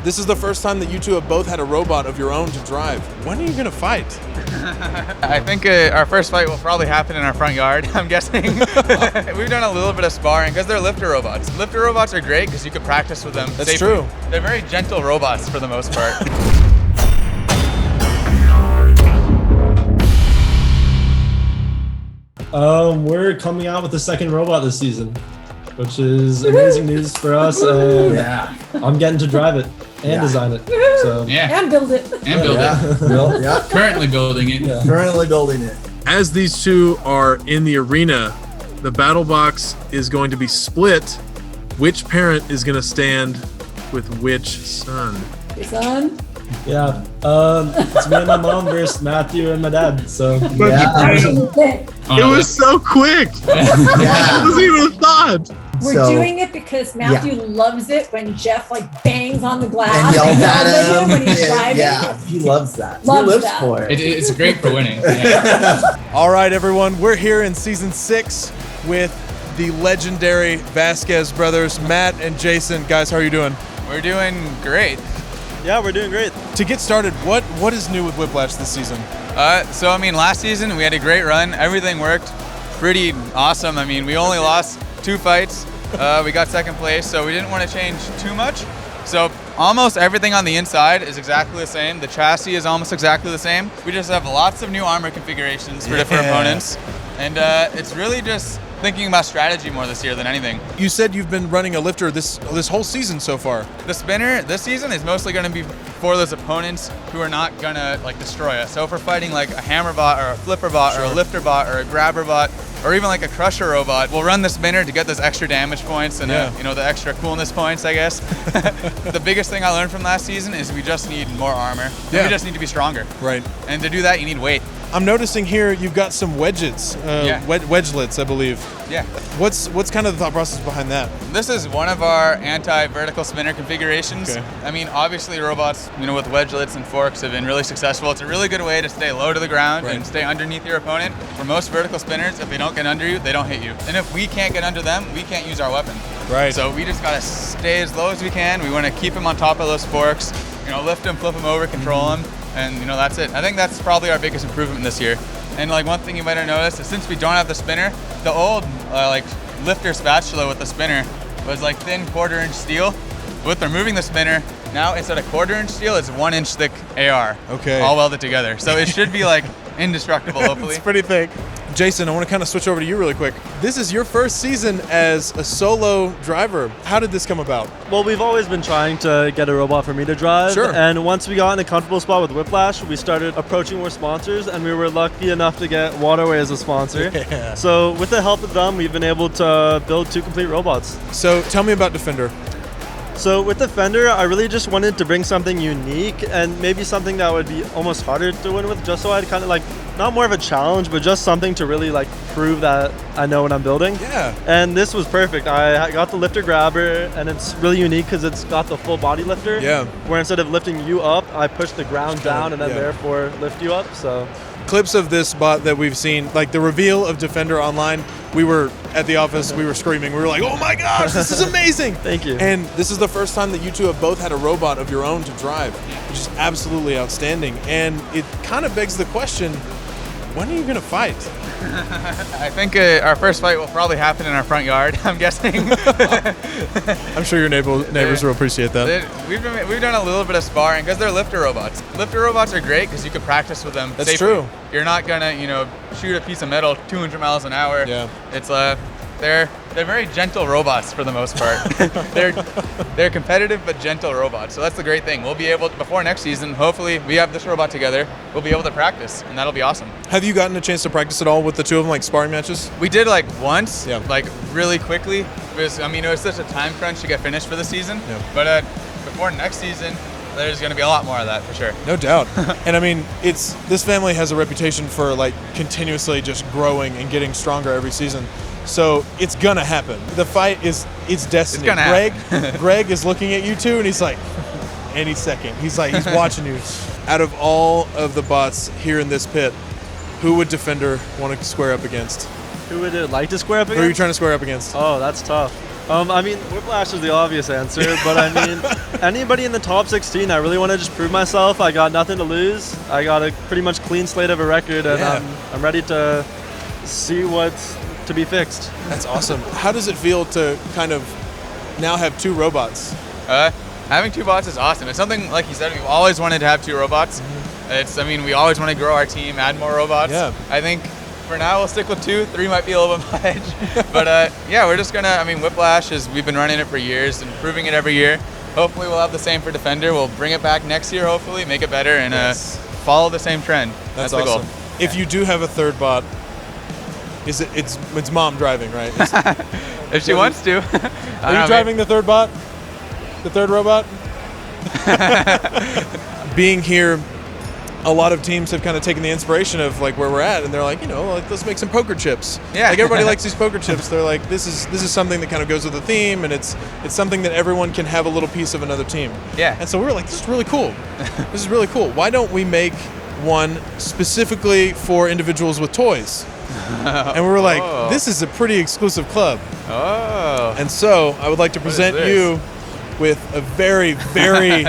This is the first time that you two have both had a robot of your own to drive. When are you gonna fight? I think our first fight will probably happen in our front yard, I'm guessing. We've done a little bit of sparring because they're lifter robots. Lifter robots are great because you could practice with them That's safely. true. They're very gentle robots for the most part. We're coming out with the second robot this season, which is amazing news for us. And Yeah. I'm getting to drive it and design it. So Yeah, And build it. and build it. Yeah. Currently building it. Yeah. Currently building it. As these two are in the arena, the battle box is going to be split. Which parent is going to stand with which son? Your son. yeah, it's me and my mom versus Matthew and my dad. So Yeah. Oh, no, so quick. Yeah. wasn't even a thought. We're So- doing it because Matthew loves it when Jeff like bangs on the glass And yells at him. when he's driving. Yeah, he loves that. Loves he lives that. for it. it's great for winning. Yeah. All right, everyone, we're here in season 6 with the legendary Vasquez brothers, Matt and Jason. Guys, how are you doing? We're doing great. yeah, we're doing great. To get started, what is new with Whiplash this season? So I mean, last season we had a great run. Everything worked pretty awesome. I mean, we only lost 2 fights. We got second place, so we didn't want to change too much. So almost everything on the inside is exactly the same. The chassis is almost exactly the same. We just have lots of new armor configurations for different opponents. And it's really just thinking about strategy more this year than anything. You said you've been running a lifter this whole season so far. The spinner this season is mostly going to be for those opponents who are not going to like destroy us. So if we're fighting like a hammer bot or a flipper bot or a lifter bot or a grabber bot or even like a crusher robot, we'll run the spinner to get those extra damage points and the extra coolness points, I guess. The biggest thing I learned from last season is we just need more armor. Yeah. We just need to be stronger. Right. And to do that, you need weight. I'm noticing here you've got some wedges, wedgelets, I believe. Yeah. What's kind of the thought process behind that? This is one of our anti-vertical spinner configurations. Okay. I mean, obviously robots, with wedgelets and forks have been really successful. It's a really good way to stay low to the ground and stay underneath your opponent. For most vertical spinners, if they don't get under you, they don't hit you. And if we can't get under them, we can't use our weapon. Right. So we just gotta stay as low as we can. We wanna keep them on top of those forks, lift them, flip them over, control them, and that's it. I think that's probably our biggest improvement this year. And like one thing you might have noticed is since we don't have the spinner, the old lifter spatula with the spinner was like thin 1/4-inch steel. With removing the spinner, now instead of 1/4-inch steel, it's 1-inch thick AR. Okay. All welded together. So it should be like indestructible, hopefully. It's pretty thick. Jason, I want to kind of switch over to you really quick. This is your first season as a solo driver. How did this come about? Well, we've always been trying to get a robot for me to drive. Sure. And once we got in a comfortable spot with Whiplash, we started approaching more sponsors, and we were lucky enough to get Waterway as a sponsor. Yeah. So with the help of them, we've been able to build 2 complete robots. So tell me about Defender. So with the Fender, I really just wanted to bring something unique and maybe something that would be almost harder to win with, just so I'd kind of not more of a challenge, but just something to really prove that I know what I'm building. Yeah. And this was perfect. I got the lifter grabber, and it's really unique because it's got the full body lifter. Yeah. Where instead of lifting you up, I push the ground down and then therefore lift you up. So Clips of this bot that we've seen, like the reveal of Defender online, we were at the office, we were screaming. We were like, oh my gosh, this is amazing. Thank you. And this is the first time that you two have both had a robot of your own to drive, which is absolutely outstanding. And it kind of begs the question, when are you going to fight? I think our first fight will probably happen in our front yard, I'm guessing. I'm sure your neighbors will appreciate that. We've done a little bit of sparring because they're lifter robots. Lifter robots are great because you can practice with them That's safely. true. You're not gonna, shoot a piece of metal 200 miles an hour. Yeah. It's they're very gentle robots for the most part. they're competitive but gentle robots. So that's the great thing. We'll be able to, before next season, hopefully we have this robot together. We'll be able to practice, and that'll be awesome. Have you gotten a chance to practice at all with the two of them, like sparring matches? We did once, Yeah. really quickly. It was such a time crunch to get finished for the season. Yeah. But before next season, there's going to be a lot more of that for sure. No doubt. And I mean, this family has a reputation for continuously just growing and getting stronger every season. So it's gonna happen. The fight it's destiny. It's gonna happen. Greg is looking at you two, and he's like, any second. He's watching you. Out of all of the bots here in this pit, who would Defender want to square up against? who would it like to square up Who against? are you trying to square up against? Oh, that's tough. I mean, Whiplash is the obvious answer, but I mean, anybody in the top 16, I really want to just prove myself. I got nothing to lose. I got a pretty much clean slate of a record, and I'm ready to see what's to be fixed. That's awesome. How does it feel to kind of now have 2 robots? Having 2 bots is awesome. It's something, like you said, we've always wanted to have 2 robots. We always want to grow our team, add more robots. Yeah. I think for now we'll stick with 2. 3 might be a little bit much. But we're just gonna, Whiplash we've been running it for years, and improving it every year. Hopefully we'll have the same for Defender. We'll bring it back next year, hopefully, make it better, and follow the same trend. That's the awesome. goal. If you do have a 3rd bot, it's mom driving, right? If she wants to. Are you driving the 3rd bot? The 3rd robot? Being here, a lot of teams have kind of taken the inspiration of like where we're at, and they're like, let's make some poker chips. Yeah. Like everybody likes these poker chips. They're like, this is something that kind of goes with the theme, and it's something that everyone can have a little piece of another team. Yeah. And so we were like, this is really cool. This is really cool. Why don't we make one specifically for individuals with toys? And we were like, this is a pretty exclusive club. Oh. And so I would like to present you with a very, very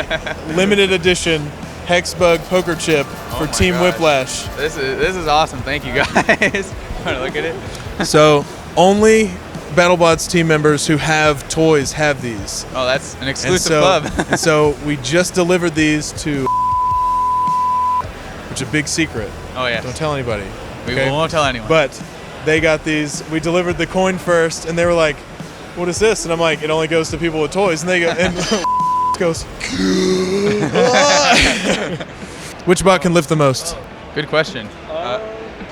limited edition HEXBUG poker chip for Team gosh. Whiplash. This is awesome. Thank you guys. Want to look at it? So only BattleBots team members who have toys have these. Oh, that's an exclusive club. And so we just delivered these to, which is a big secret. Oh yeah. Don't tell anybody. We won't tell anyone. But they got these. We delivered the coin first, and they were like, "What is this?" And I'm like, "It only goes to people with toys." And they go, and goes, "Which bot can lift the most?" Good question.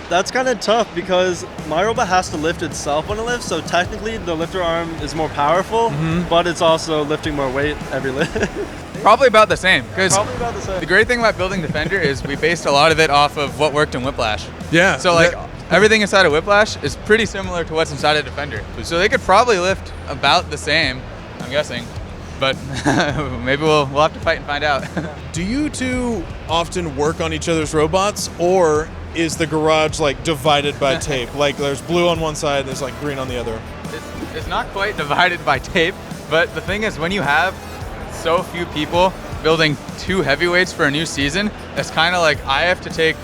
That's kind of tough because my robot has to lift itself when it lifts, so technically the lifter arm is more powerful, but it's also lifting more weight every lift. Probably about the same. Because Probably about the same. the great thing about building Defender is we based a lot of it off of what worked in Whiplash. Yeah. So everything inside of Whiplash is pretty similar to what's inside of Defender. So they could probably lift about the same, I'm guessing. But maybe we'll have to fight and find out. Do you two often work on each other's robots, or is the garage like divided by tape? Like there's blue on one side, there's like green on the other. It's not quite divided by tape, but the thing is when you have so few people building 2 heavyweights for a new season, it's kind of like I have to take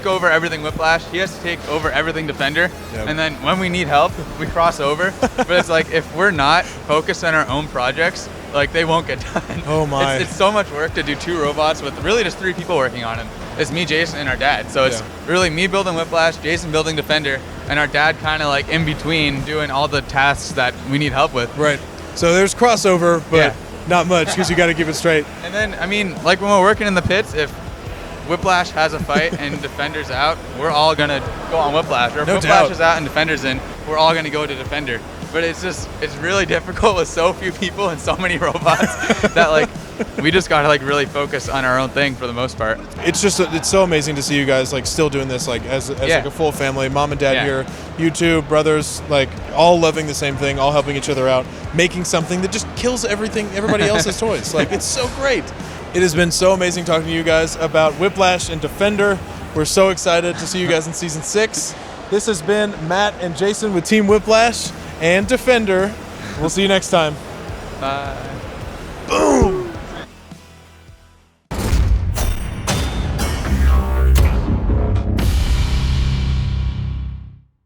over everything Whiplash, he has to take over everything Defender, and then when we need help, we cross over. But it's like if we're not focused on our own projects, like they won't get done. Oh my. It's so much work to do 2 robots with really just 3 people working on them. It's me, Jason, and our dad. So it's really me building Whiplash, Jason building Defender, and our dad kind of like in between doing all the tasks that we need help with. Right. So there's crossover, but not much because you got to keep it straight. And then, like when we're working in the pits, if Whiplash has a fight and Defender's out, we're all gonna go on Whiplash. Or if Whiplash is out and Defender's in, we're all gonna go to Defender. But it's really difficult with so few people and so many robots that like we just gotta like really focus on our own thing for the most part. It's so amazing to see you guys like still doing this like as like a full family, mom and dad here, you two brothers, like all loving the same thing, all helping each other out, making something that just kills everybody else's toys. Like it's so great. It has been so amazing talking to you guys about Whiplash and Defender. We're so excited to see you guys in season 6. This has been Matt and Jason with Team Whiplash and Defender. We'll see you next time. Bye.